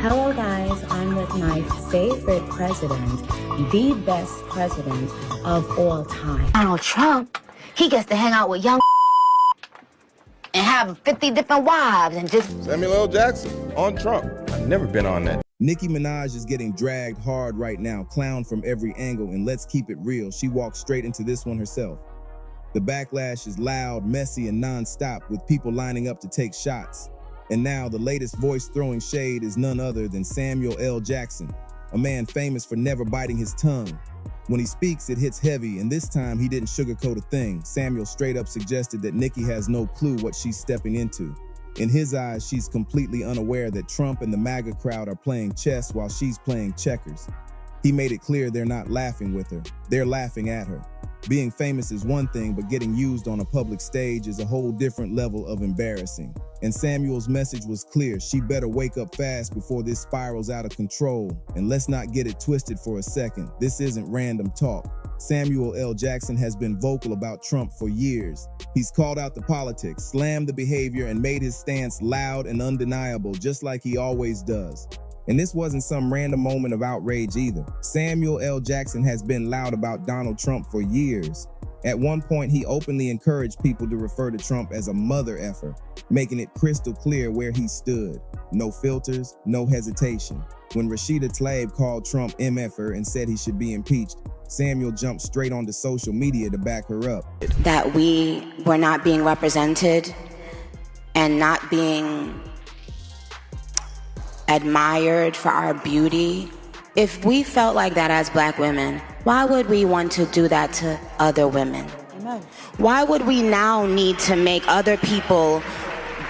Hello guys, I'm with my favorite president, the best president of all time. Donald Trump, he gets to hang out with young and have 50 different wives and just... Samuel L. Jackson on Trump. I've never been on that. Nicki Minaj is getting dragged hard right now, clowned from every angle, and let's keep it real, she walked straight into this one herself. The backlash is loud, messy, and non-stop, with people lining up to take shots. And now the latest voice throwing shade is none other than Samuel L. Jackson, a man famous for never biting his tongue. When he speaks, it hits heavy, and this time he didn't sugarcoat a thing. Samuel straight up suggested that Nicki has no clue what she's stepping into. In his eyes, she's completely unaware that Trump and the MAGA crowd are playing chess while she's playing checkers. He made it clear they're not laughing with her, they're laughing at her. Being famous is one thing, but getting used on a public stage is a whole different level of embarrassing. And Samuel's message was clear: she better wake up fast before this spirals out of control. And let's not get it twisted for a second, this isn't random talk. Samuel L. Jackson has been vocal about Trump for years. He's called out the politics, slammed the behavior, and made his stance loud and undeniable, just like he always does. And this wasn't some random moment of outrage either. Samuel L. Jackson has been loud about Donald Trump for years. At one point, he openly encouraged people to refer to Trump as a mother effer, making it crystal clear where he stood. No filters, no hesitation. When Rashida Tlaib called Trump MFer and said he should be impeached, Samuel jumped straight onto social media to back her up. That we were not being represented and not being admired for our beauty. If we felt like that as Black women, why would we want to do that to other women? Amen. Why would we now need to make other people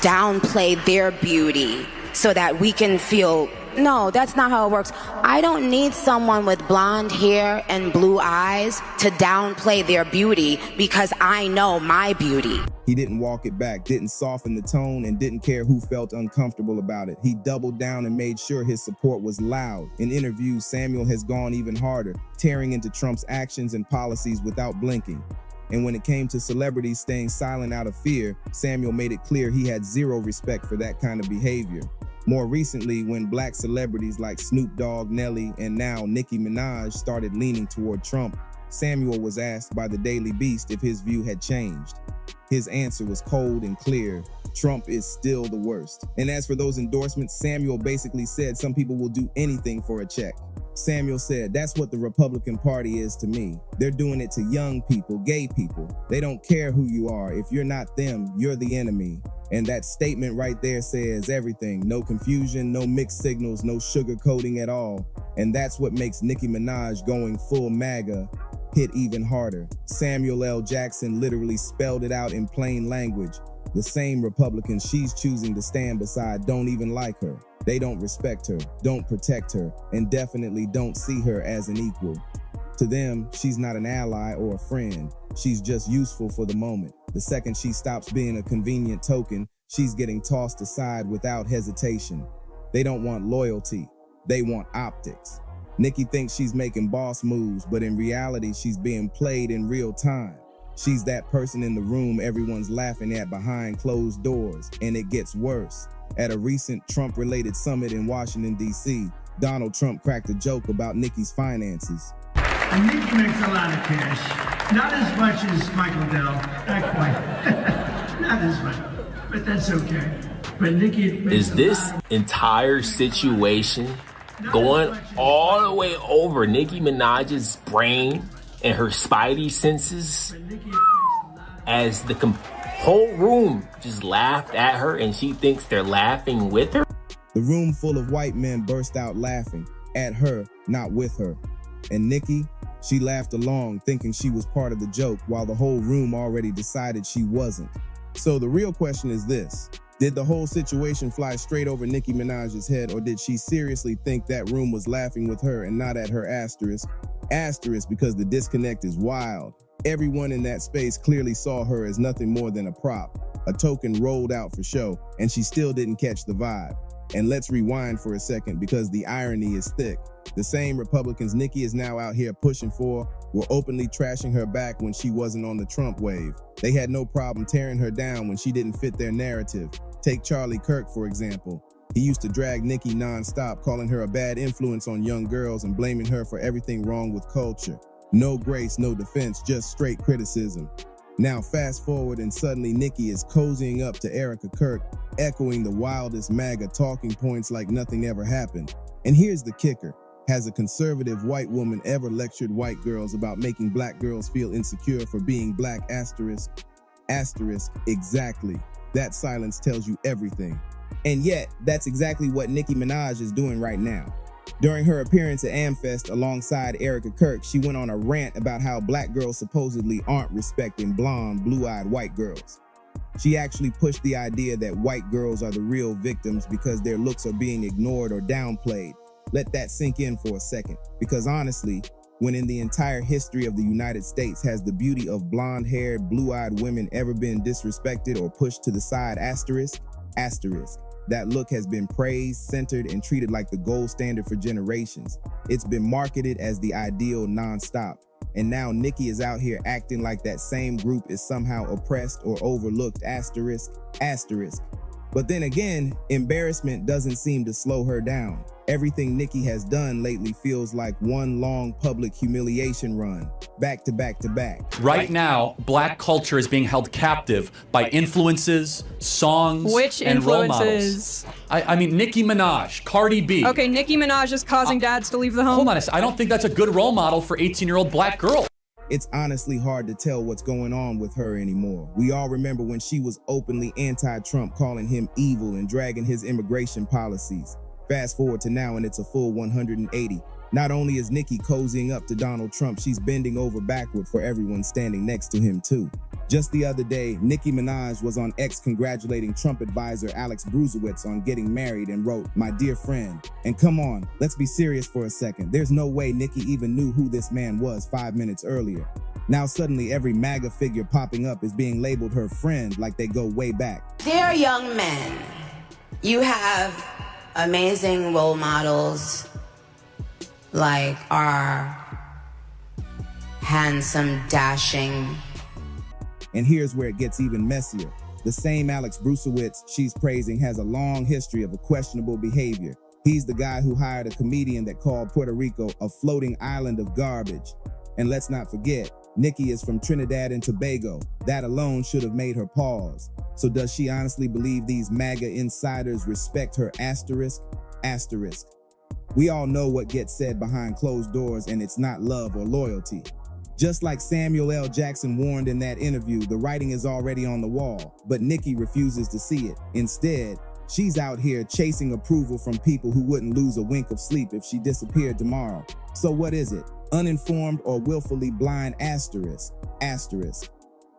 downplay their beauty so that we can feel, no, that's not how it works. I don't need someone with blonde hair and blue eyes to downplay their beauty because I know my beauty. He didn't walk it back, didn't soften the tone, and didn't care who felt uncomfortable about it. He doubled down and made sure his support was loud. In interviews, Samuel has gone even harder, tearing into Trump's actions and policies without blinking. And when it came to celebrities staying silent out of fear, Samuel made it clear he had zero respect for that kind of behavior. More recently, when Black celebrities like Snoop Dogg, Nelly, and now Nicki Minaj started leaning toward Trump, Samuel was asked by the Daily Beast if his view had changed. His answer was cold and clear: Trump is still the worst. And as for those endorsements, Samuel basically said some people will do anything for a check. Samuel said, that's what the Republican Party is to me. They're doing it to young people, gay people. They don't care who you are. If you're not them, you're the enemy. And that statement right there says everything. No confusion, no mixed signals, no sugarcoating at all. And that's what makes Nicki Minaj going full MAGA hit even harder. Samuel L. Jackson literally spelled it out in plain language. The same Republicans she's choosing to stand beside don't even like her. They don't respect her, don't protect her, and definitely don't see her as an equal. To them, she's not an ally or a friend. She's just useful for the moment. The second she stops being a convenient token, she's getting tossed aside without hesitation. They don't want loyalty. They want optics. Nicki thinks she's making boss moves, but in reality, she's being played in real time. She's that person in the room everyone's laughing at behind closed doors, and it gets worse. At a recent Trump-related summit in Washington, D.C., Donald Trump cracked a joke about Nicki's finances. And Nicki makes a lot of cash. Not as much as Michael Dell, not quite. Not as much, but that's okay. But Nicki makes Is this entire situation going all the way over Nicki Minaj's brain and her spidey senses as the whole room just laughed at her and she thinks they're laughing with her? The room full of white men burst out laughing at her, not with her. And Nicki, she laughed along, thinking she was part of the joke, while the whole room already decided she wasn't. So the real question is this: did the whole situation fly straight over Nicki Minaj's head, or did she seriously think that room was laughing with her and not at her asterisk? Asterisk because the disconnect is wild. Everyone in that space clearly saw her as nothing more than a prop, a token rolled out for show, and she still didn't catch the vibe. And let's rewind for a second, because the irony is thick. The same Republicans Nicki is now out here pushing for were openly trashing her back when she wasn't on the Trump wave. They had no problem tearing her down when she didn't fit their narrative. Take Charlie Kirk, for example. He used to drag Nicki nonstop, calling her a bad influence on young girls and blaming her for everything wrong with culture. No grace, no defense, just straight criticism. Now fast forward and suddenly Nicki is cozying up to Erica Kirk, echoing the wildest MAGA talking points like nothing ever happened. And here's the kicker. Has a conservative white woman ever lectured white girls about making black girls feel insecure for being black? Asterisk. Exactly. That silence tells you everything. And yet, that's exactly what Nicki Minaj is doing right now. During her appearance at AmFest alongside Erica Kirk, she went on a rant about how black girls supposedly aren't respecting blonde, blue-eyed white girls. She actually pushed the idea that white girls are the real victims because their looks are being ignored or downplayed. Let that sink in for a second, because honestly, when in the entire history of the United States has the beauty of blonde-haired, blue-eyed women ever been disrespected or pushed to the side? Asterisk. That look has been praised, centered, and treated like the gold standard for generations. It's been marketed as the ideal nonstop. And now Nicki is out here acting like that same group is somehow oppressed or overlooked. Asterisk. But then again, embarrassment doesn't seem to slow her down. Everything Nicki has done lately feels like one long public humiliation run, back to back to back. Right now, black culture is being held captive by influences, songs, and role models. I mean, Nicki Minaj, Cardi B. Okay, Nicki Minaj is causing dads to leave the home. Hold on a second. I don't think that's a good role model for 18-year-old black girls. It's honestly hard to tell what's going on with her anymore. We all remember when she was openly anti-Trump, calling him evil and dragging his immigration policies. Fast forward to now and it's a full 180. Not only is Nicki cozying up to Donald Trump, she's bending over backward for everyone standing next to him too. Just the other day, Nicki Minaj was on X congratulating Trump advisor Alex Bruzewitz on getting married and wrote, "My dear friend." And come on, let's be serious for a second. There's no way Nicki even knew who this man was 5 minutes earlier. Now suddenly every MAGA figure popping up is being labeled her friend like they go way back. Dear young men, you have amazing role models like our handsome, dashing. And here's where it gets even messier. The same Alex Bruzewitz she's praising has a long history of questionable behavior. He's the guy who hired a comedian that called Puerto Rico a floating island of garbage. And let's not forget, Nicki is from Trinidad and Tobago. That alone should have made her pause. So does she honestly believe these MAGA insiders respect her? Asterisk. We all know what gets said behind closed doors, and it's not love or loyalty. Just like Samuel L. Jackson warned in that interview, the writing is already on the wall, but Nicki refuses to see it. Instead, she's out here chasing approval from people who wouldn't lose a wink of sleep if she disappeared tomorrow. So what is it? Uninformed or willfully blind? Asterisk.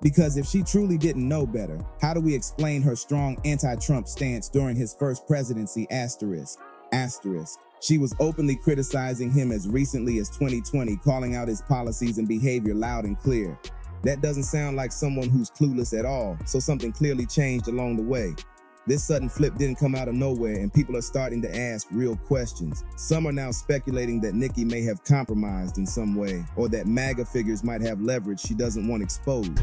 Because if she truly didn't know better, how do we explain her strong anti-Trump stance during his first presidency? Asterisk. She was openly criticizing him as recently as 2020, calling out his policies and behavior loud and clear. That doesn't sound like someone who's clueless at all, so something clearly changed along the way. This sudden flip didn't come out of nowhere, and people are starting to ask real questions. Some are now speculating that Nicki may have compromised in some way, or that MAGA figures might have leverage she doesn't want exposed.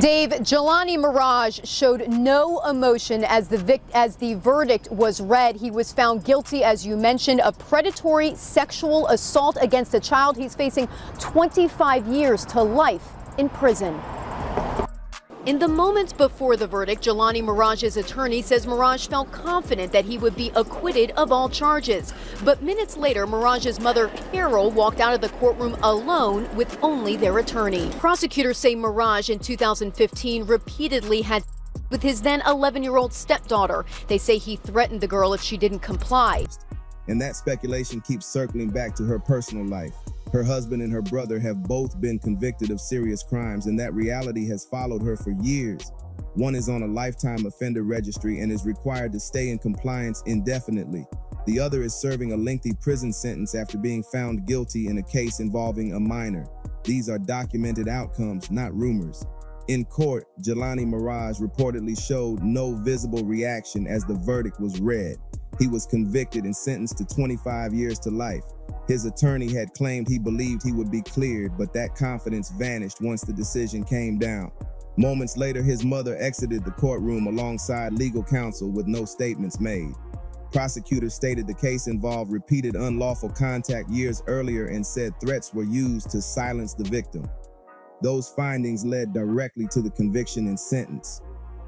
Dave, Jelani Mirage showed no emotion as the verdict was read. He was found guilty, as you mentioned, of predatory sexual assault against a child. He's facing 25 years to life in prison. In the moments before the verdict, Jelani Mirage's attorney says Mirage felt confident that he would be acquitted of all charges. But minutes later, Mirage's mother, Carol, walked out of the courtroom alone with only their attorney. Prosecutors say Mirage in 2015 repeatedly had with his then 11-year-old stepdaughter. They say he threatened the girl if she didn't comply. And that speculation keeps circling back to her personal life. Her husband and her brother have both been convicted of serious crimes, and that reality has followed her for years. One is on a lifetime offender registry and is required to stay in compliance indefinitely. The other is serving a lengthy prison sentence after being found guilty in a case involving a minor. These are documented outcomes, not rumors. In court, Jelani Mirage reportedly showed no visible reaction as the verdict was read. He was convicted and sentenced to 25 years to life. His attorney had claimed he believed he would be cleared, but that confidence vanished once the decision came down. Moments later, his mother exited the courtroom alongside legal counsel with no statements made. Prosecutors stated the case involved repeated unlawful contact years earlier and said threats were used to silence the victim. Those findings led directly to the conviction and sentence.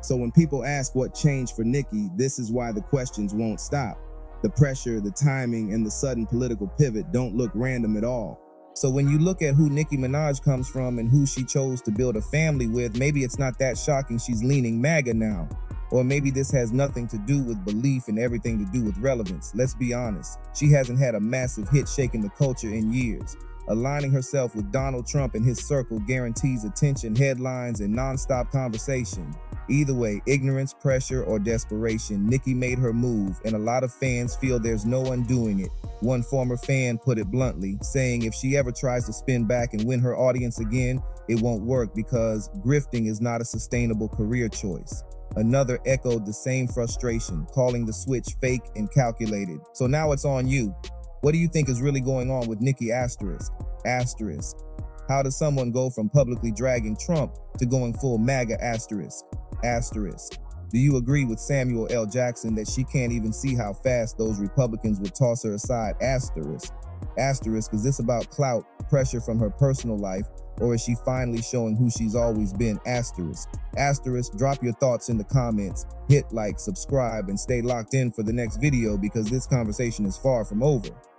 So when people ask what changed for Nicki, this is why the questions won't stop. The pressure, the timing, and the sudden political pivot don't look random at all. So when you look at who Nicki Minaj comes from and who she chose to build a family with, maybe it's not that shocking she's leaning MAGA now. Or maybe this has nothing to do with belief and everything to do with relevance. Let's be honest. She hasn't had a massive hit shaking the culture in years. Aligning herself with Donald Trump and his circle guarantees attention, headlines, and nonstop conversation. Either way, ignorance, pressure, or desperation, Nicki made her move, and a lot of fans feel there's no undoing it. One former fan put it bluntly, saying if she ever tries to spin back and win her audience again, it won't work because grifting is not a sustainable career choice. Another echoed the same frustration, calling the switch fake and calculated. So now it's on you. What do you think is really going on with Nicki asterisk? How does someone go from publicly dragging Trump to going full MAGA asterisk? Do you agree with Samuel L. Jackson that she can't even see how fast those Republicans would toss her aside? Asterisk, is this about clout, pressure from her personal life, or is she finally showing who she's always been? Asterisk, drop your thoughts in the comments, hit like, subscribe, and stay locked in for the next video because this conversation is far from over.